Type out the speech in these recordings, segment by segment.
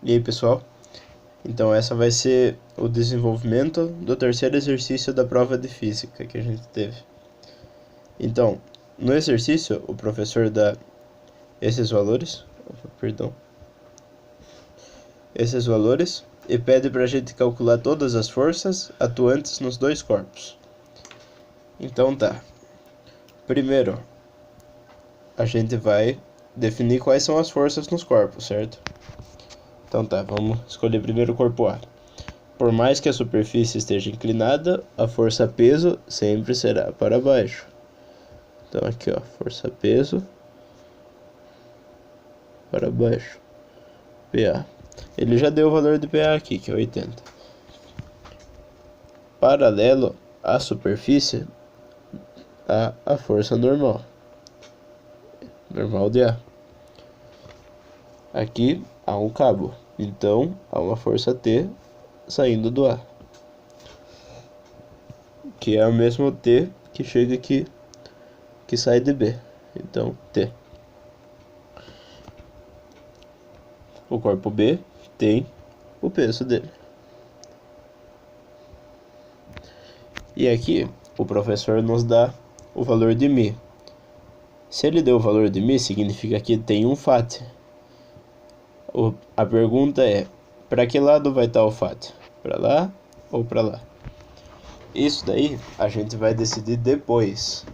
E aí, pessoal? Então essa vai ser o desenvolvimento do terceiro exercício da prova de física que a gente teve. Então, no exercício, o professor dá esses valores, e pede para a gente calcular todas as forças atuantes nos dois corpos. Então tá. Primeiro, a gente vai definir quais são as forças nos corpos, certo? Então tá, vamos escolher primeiro o corpo A. Por mais que a superfície esteja inclinada, a força-peso sempre será para baixo. Então aqui, ó, força-peso para baixo. PA. Ele já deu o valor de PA aqui, que é 80. Paralelo à superfície, a força normal. Normal de A. Aqui há um cabo, então há uma força T saindo do A, que é o mesmo T que chega aqui, que sai de B. Então T. O corpo B tem o peso dele. E aqui o professor nos dá o valor de μ. Se ele deu o valor de μ, significa que tem um φ. A pergunta é, para que lado vai estar o φ? Para lá ou para lá? Isso daí a gente vai decidir depois,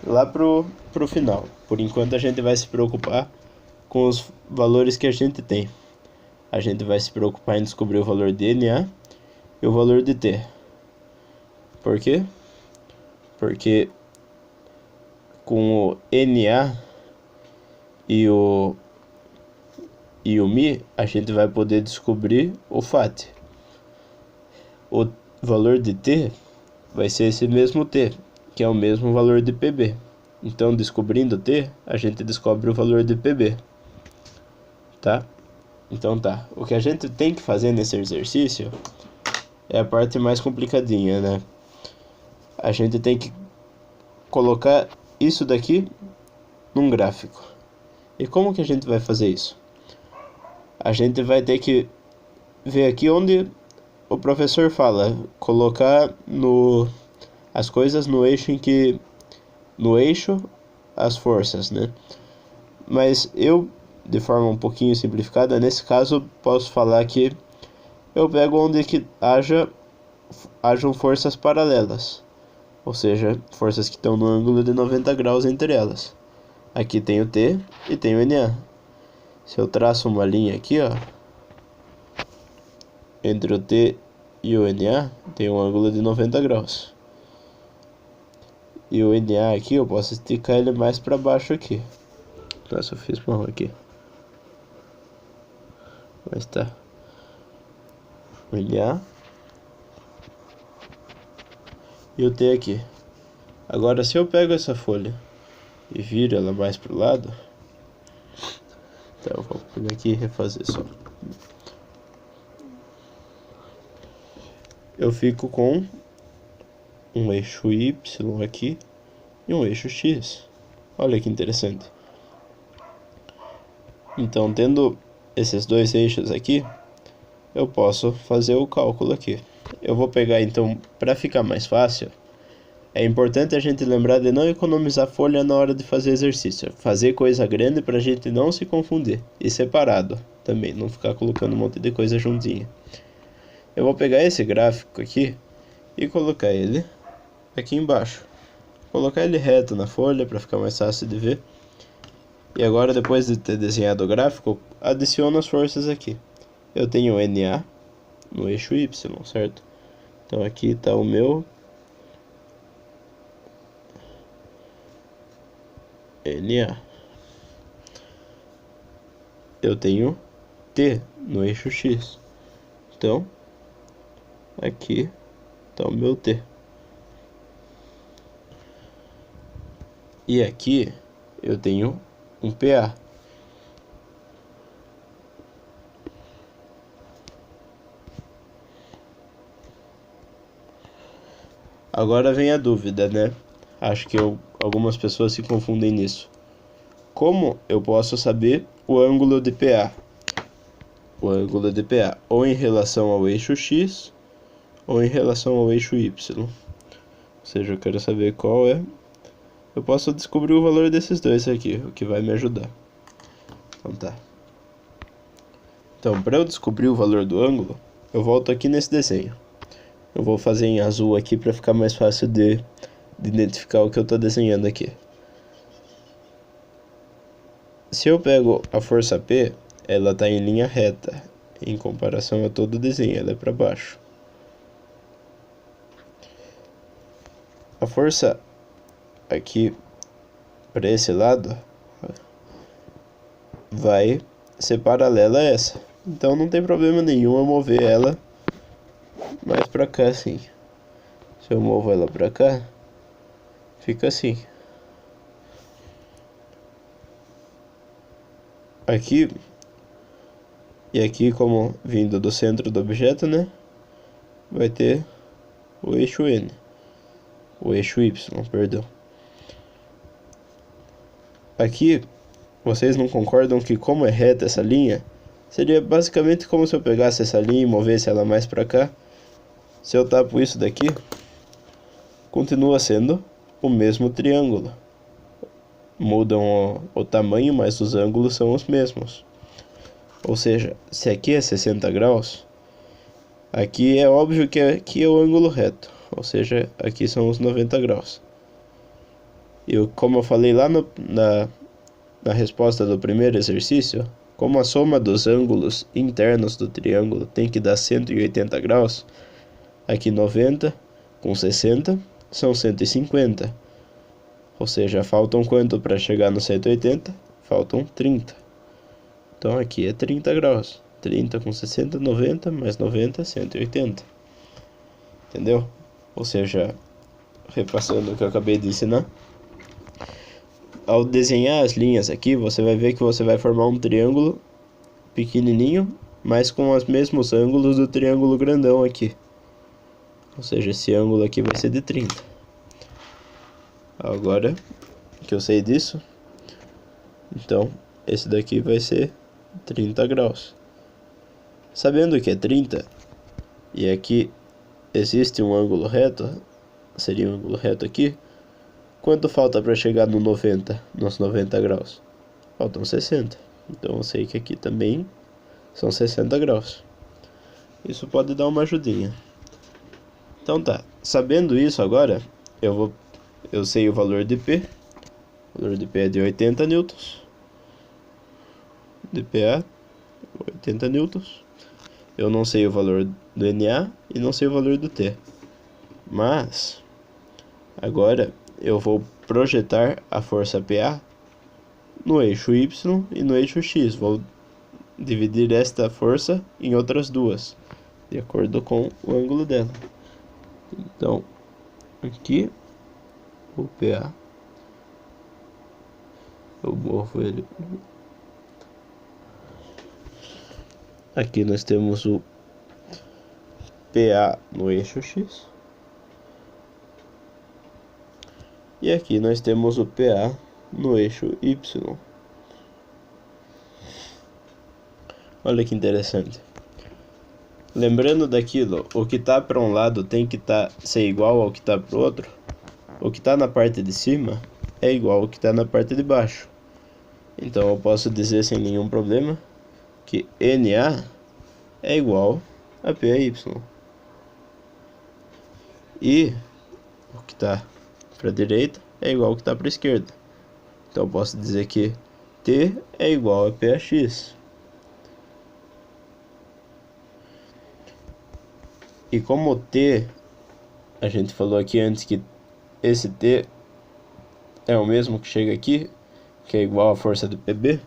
lá pro final. Por enquanto a gente vai se preocupar com os valores que a gente tem. A gente vai se preocupar em descobrir o valor de NA e o valor de T. Por quê? Porque com o NA e o μ, a gente vai poder descobrir o φ. O valor de T vai ser esse mesmo T, que é o mesmo valor de PB. Então, descobrindo T, a gente descobre o valor de PB. Tá? Então tá. O que a gente tem que fazer nesse exercício é a parte mais complicadinha, né? A gente tem que colocar isso daqui num gráfico. E como que a gente vai fazer isso? A gente vai ter que ver aqui onde o professor fala, colocar as coisas no eixo as forças, né? Mas eu, de forma um pouquinho simplificada, nesse caso posso falar que eu pego onde que hajam forças paralelas, ou seja, forças que estão no ângulo de 90 graus entre elas. Aqui tem o T e tem o NA. Se eu traço uma linha aqui, ó, entre o T e o NA, tem um ângulo de 90 graus. E o NA aqui, eu posso esticar ele mais para baixo aqui. Nossa, eu fiz mal aqui. Mas tá. O NA. E o T aqui. Agora, se eu pego essa folha e viro ela mais pro lado, então eu vou pegar aqui e refazer só. Eu fico com um eixo Y aqui e um eixo X. Olha que interessante. Então, tendo esses dois eixos aqui, eu posso fazer o cálculo aqui. Eu vou pegar, então, para ficar mais fácil, é importante a gente lembrar de não economizar folha na hora de fazer exercício. Fazer coisa grande para a gente não se confundir. E separado também, não ficar colocando um monte de coisa juntinha. Eu vou pegar esse gráfico aqui e colocar ele aqui embaixo. Colocar ele reto na folha para ficar mais fácil de ver. E agora, depois de ter desenhado o gráfico, adiciono as forças aqui. Eu tenho NA no eixo Y, certo? Então aqui está o meu NA. Eu tenho T no eixo X. Então, aqui está o meu T. E aqui eu tenho um PA. Agora vem a dúvida, né? Acho que algumas pessoas se confundem nisso. Como eu posso saber o ângulo de PA? o ângulo de PA ou em relação ao eixo X ou em relação ao eixo Y. Ou seja, eu quero saber qual é. Eu posso descobrir o valor desses dois aqui, o que vai me ajudar. Então tá. Então, para eu descobrir o valor do ângulo, eu volto aqui nesse desenho. Eu vou fazer em azul aqui para ficar mais fácil de identificar o que eu estou desenhando aqui. Se eu pego a força P, ela está em linha reta, em comparação a todo o desenho, ela é para baixo. A força aqui para esse lado vai ser paralela a essa, então não tem problema nenhum eu mover ela mais para cá assim. Se eu movo ela para cá, fica assim. Aqui e aqui, como vindo do centro do objeto, né, vai ter o eixo N, o eixo Y, perdão. Aqui, vocês não concordam que como é reta essa linha, seria basicamente como se eu pegasse essa linha e movesse ela mais para cá. Se eu tapo isso daqui, continua sendo o mesmo triângulo. Mudam o tamanho, mas os ângulos são os mesmos. Ou seja, se aqui é 60 graus, aqui é óbvio que aqui é o ângulo reto. Ou seja, aqui são os 90 graus. Como eu falei lá na resposta do primeiro exercício, como a soma dos ângulos internos do triângulo tem que dar 180 graus, aqui 90 com 60 são 150. Ou seja, faltam quanto para chegar no 180? Faltam 30. Então aqui é 30 graus. 30 com 60, 90, mais 90, 180. Entendeu? Ou seja, repassando o que eu acabei de ensinar, ao desenhar as linhas aqui, você vai ver que você vai formar um triângulo pequenininho, mas com os mesmos ângulos do triângulo grandão aqui. Ou seja, esse ângulo aqui vai ser de 30. Agora que eu sei disso, então esse daqui vai ser 30 graus. Sabendo que é 30 e aqui existe um ângulo reto, seria um ângulo reto aqui, quanto falta para chegar no 90, nos 90 graus? Faltam 60. Então eu sei que aqui também são 60 graus. Isso pode dar uma ajudinha. Então tá, sabendo isso agora, eu sei o valor de P. O valor de P é de 80 newtons. De PA, 80 newtons. Eu não sei o valor do NA e não sei o valor do T. Mas agora eu vou projetar a força PA no eixo Y e no eixo X. Vou dividir esta força em outras duas, de acordo com o ângulo dela. Então, aqui o PA, eu movo ele. Aqui nós temos o PA no eixo X. E aqui nós temos o PA no eixo Y. Olha que interessante. Lembrando daquilo, o que está para um lado tem que ser igual ao que está para o outro. O que está na parte de cima é igual ao que está na parte de baixo. Então eu posso dizer sem nenhum problema que NA é igual a PAY. E o que está para a direita é igual ao que está para a esquerda. Então eu posso dizer que T é igual a PAX. E como T, a gente falou aqui antes que esse T é o mesmo que chega aqui, que é igual à força do PB,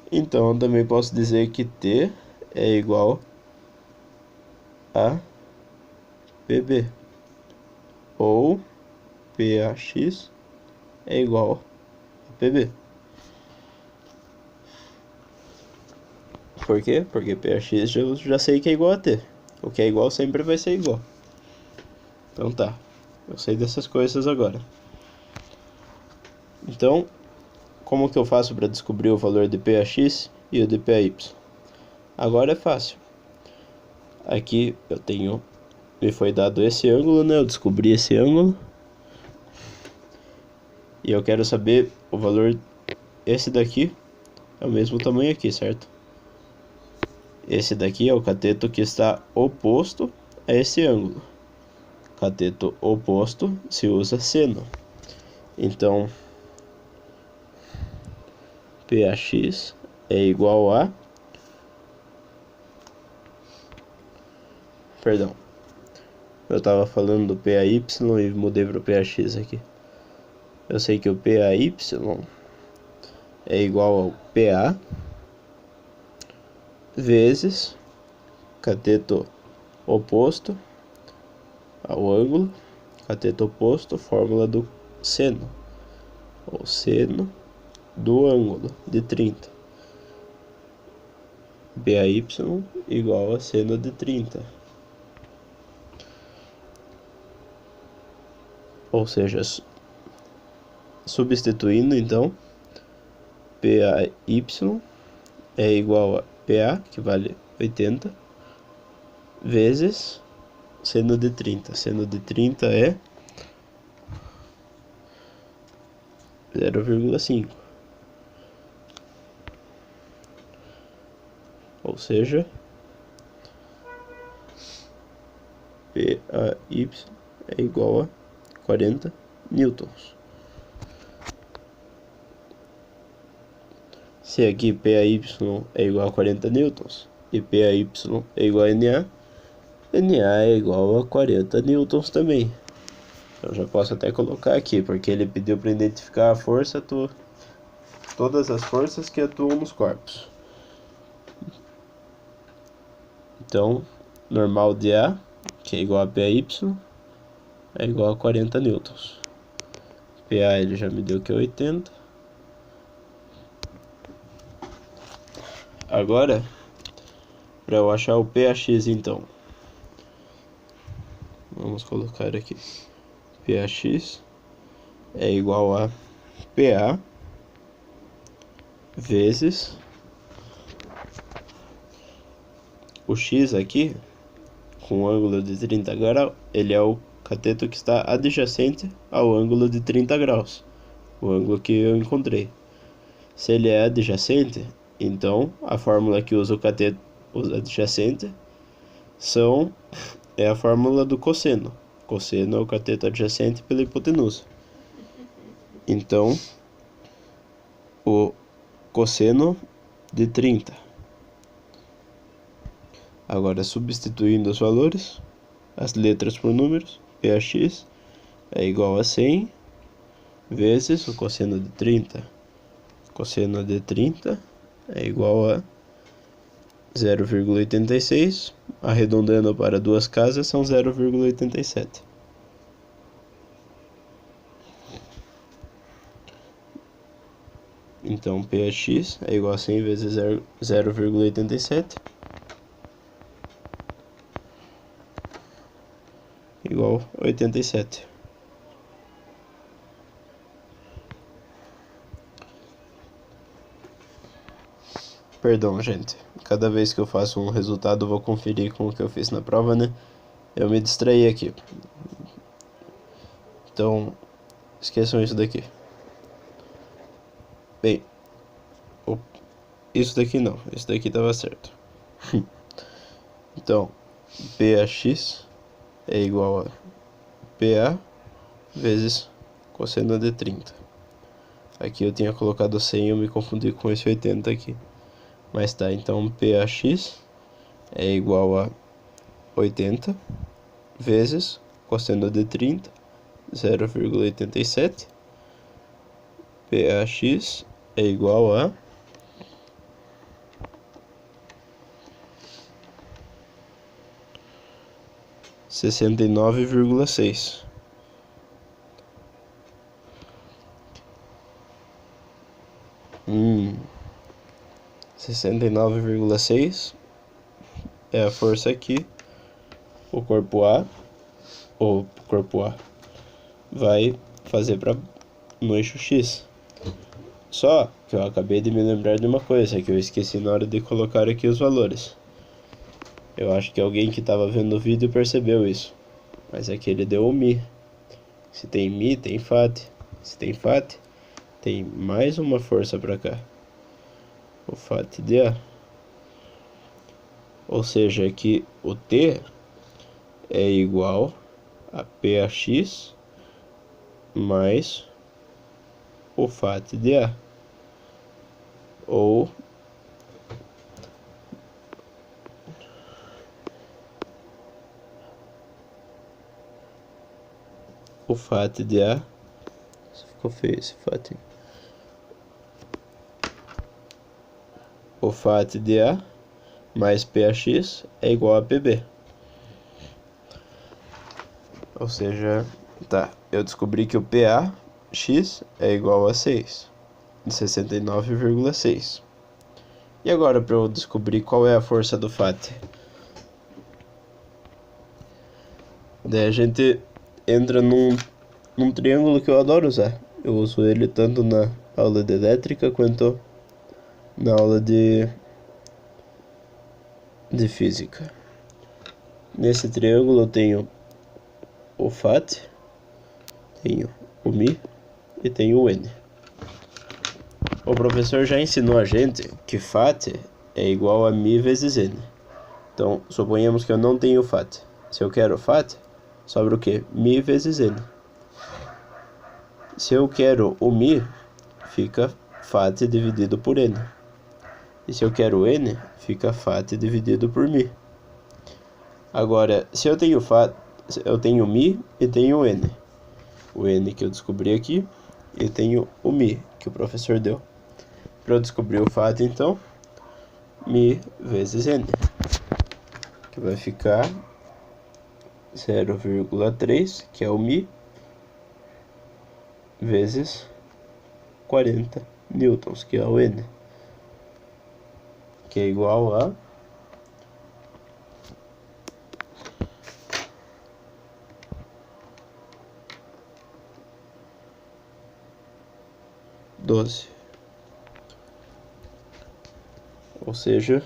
então eu também posso dizer que T é igual a PB, ou PAX é igual a PB. Por quê? Porque PAX eu já sei que é igual a T. O que é igual sempre vai ser igual. Então tá, eu sei dessas coisas agora. Então, como que eu faço para descobrir o valor de PAX e o de PAY? Agora é fácil. Aqui eu tenho, me foi dado esse ângulo, né? Eu descobri esse ângulo. E eu quero saber o valor, esse daqui é o mesmo tamanho aqui, certo? Esse daqui é o cateto que está oposto a esse ângulo. Cateto oposto se usa seno. Então, PAX é igual a... Perdão. Eu estava falando do PAY e mudei para o PAX aqui. Eu sei que o PAY é igual ao PA vezes cateto oposto ao ângulo, cateto oposto, fórmula do seno, ou seno do ângulo de 30. PAY igual a seno de 30. Ou seja, substituindo então, PAY é igual a PA, que vale 80, vezes seno de 30. Seno de 30 é 0,5. Ou seja, PAY é igual a 40 newtons. Se aqui PAY é igual a 40 newtons e PAY é igual a NA, NA é igual a 40 newtons também. Eu já posso até colocar aqui, porque ele pediu para identificar a força, todas as forças que atuam nos corpos. Então, normal de A, que é igual a PAY, é igual a 40 newtons. PA ele já me deu que é 80. Agora, para eu achar o PAX então, vamos colocar aqui, PAX é igual a PA vezes o X aqui, com ângulo de 30 graus, ele é o cateto que está adjacente ao ângulo de 30 graus, o ângulo que eu encontrei. Se ele é adjacente, então a fórmula que usa o cateto adjacente é a fórmula do cosseno. Cosseno é o cateto adjacente pela hipotenusa. Então, o cosseno de 30. Agora, substituindo os valores, as letras por números, PAX é igual a 100 vezes o cosseno de 30. Cosseno de 30 é igual a 0,86, arredondando para duas casas são 0,87. Então PAX é igual a 100 vezes 0,87 igual a 87. Perdão, gente. Cada vez que eu faço um resultado, eu vou conferir com o que eu fiz na prova, né? Eu me distraí aqui. Então, esqueçam isso daqui. Bem, isso daqui não. Isso daqui estava certo. Então, PAX é igual a PA vezes cosseno de 30. Aqui eu tinha colocado 100 e eu me confundi com esse 80 aqui. Mas tá, então PAX é igual a 80 vezes cosseno de 30, 0,87. PAX é igual a 69,6. Hum. 69,6 é a força aqui. O corpo A vai fazer no eixo X. Só que eu acabei de me lembrar de uma coisa que eu esqueci na hora de colocar aqui os valores. Eu acho que alguém que estava vendo o vídeo percebeu isso. Mas é que ele deu o Mi. Se tem Mi, tem Fat. Se tem Fat, tem mais uma força para cá. O Fat de A. Ou seja, que o T é igual a PAX mais o Fat de A. Ou o Fat de A. Ficou feio esse Fat. O Fat de A mais PAX é igual a PB. Ou seja, tá, eu descobri que o PAX é igual a 6, de 69,6. E agora para eu descobrir qual é a força do Fat? Daí a gente entra num triângulo que eu adoro usar. Eu uso ele tanto na aula de elétrica quanto na aula de física. Nesse triângulo eu tenho o Fat, tenho o Mi e tenho o N. O professor já ensinou a gente que Fat é igual a Mi vezes N. Então, suponhamos que eu não tenho Fat. Se eu quero Fat, sobra o que? Mi vezes N. Se eu quero o Mi, fica Fat dividido por N. E se eu quero N, fica Fat dividido por Mi. Agora, se eu tenho Fat, eu tenho Mi e tenho N. O N que eu descobri aqui, e tenho o Mi que o professor deu. Para eu descobrir o Fat, então, Mi vezes N, que vai ficar 0,3, que é o Mi, vezes 40 newtons, que é o N, que é igual a 12. Ou seja,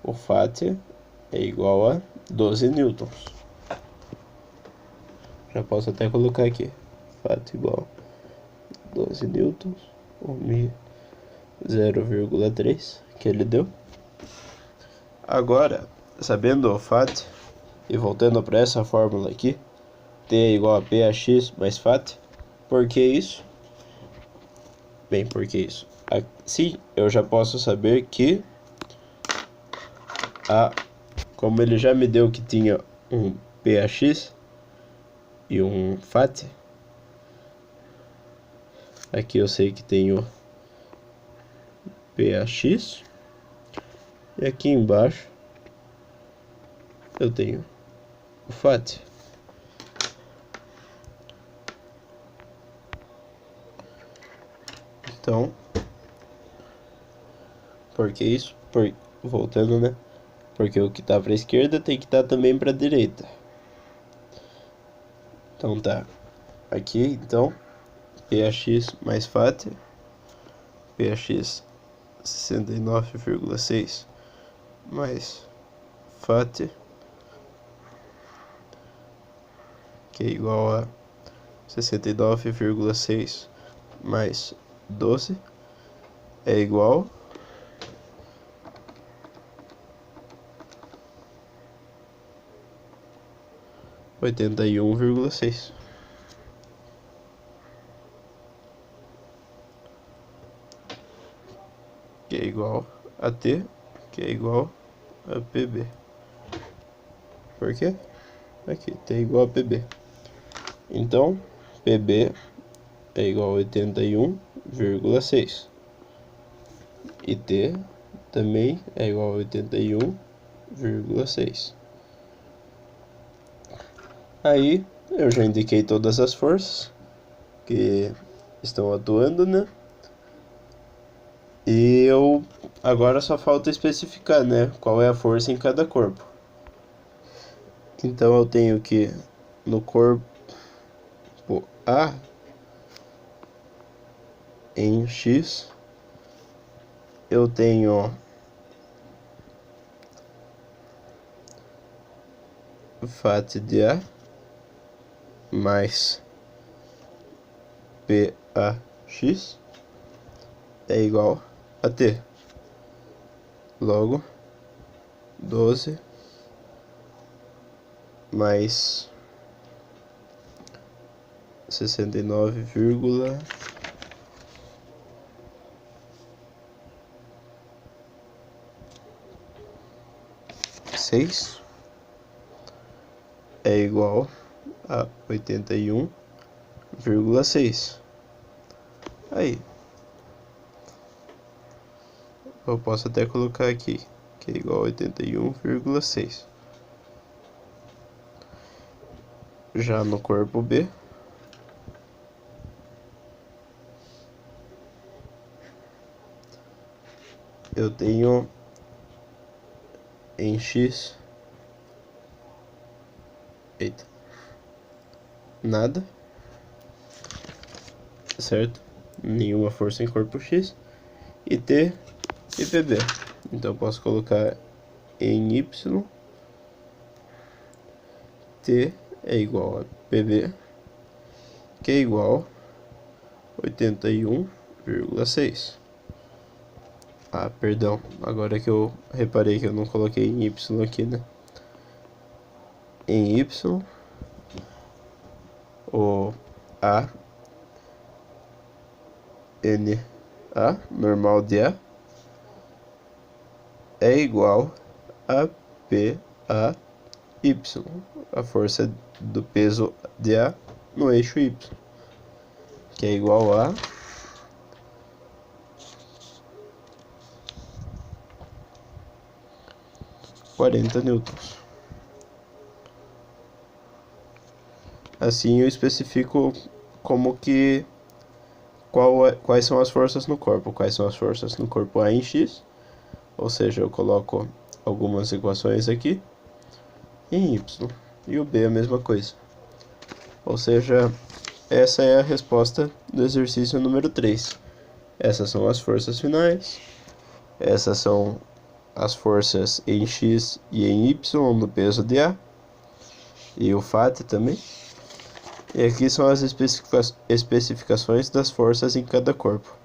o Fat é igual a 12 newtons. Já posso até colocar aqui. Fat igual a 12 newtons. O Mi 0,3 que ele deu. Agora, sabendo o Fat, e voltando para essa fórmula aqui, T é igual a PAX mais Fat. Por que isso? Bem, por que isso? Assim eu já posso saber que como ele já me deu que tinha um PAX e um Fat, aqui eu sei que tenho PAX e aqui embaixo eu tenho o Fat. Então, por que isso? Voltando, né? Porque o que tá para a esquerda tem que estar também para a direita. Então tá. Aqui, então, PAX mais Fat. PAX 69,6 mais Fat, que é igual a 69,6 mais 12 é igual a 81,6. Que é igual a T, que é igual a PB. Por quê? Aqui, T é igual a PB. Então, PB é igual a 81,6. E T também é igual a 81,6. Aí, eu já indiquei todas as forças que estão atuando, né? E eu agora só falta especificar, né, qual é a força em cada corpo. Então eu tenho que no corpo A em X, eu tenho Fat de A mais PAX é igual a T. Logo, 12 mais 69,6 é igual a 81,6. Aí, eu posso até colocar aqui, que é igual a 81,6. Já no corpo B, eu tenho em X, nada, certo? Nenhuma força em corpo X, e T e PB. Então eu posso colocar em Y, T é igual a PB, que é igual a 81,6. Ah, perdão, agora que eu reparei que eu não coloquei em Y aqui, né? Em Y, o A, N, A, normal de A, é igual a P, A, Y, a força do peso de A no eixo Y, que é igual a 40 newtons. Assim eu especifico como que quais são as forças no corpo. Quais são as forças no corpo A em X, ou seja, eu coloco algumas equações aqui, em Y, e o B é a mesma coisa. Ou seja, essa é a resposta do exercício número 3. Essas são as forças finais, essas são as forças em X e em Y no peso de A, e o Fat também. E aqui são as especificações das forças em cada corpo.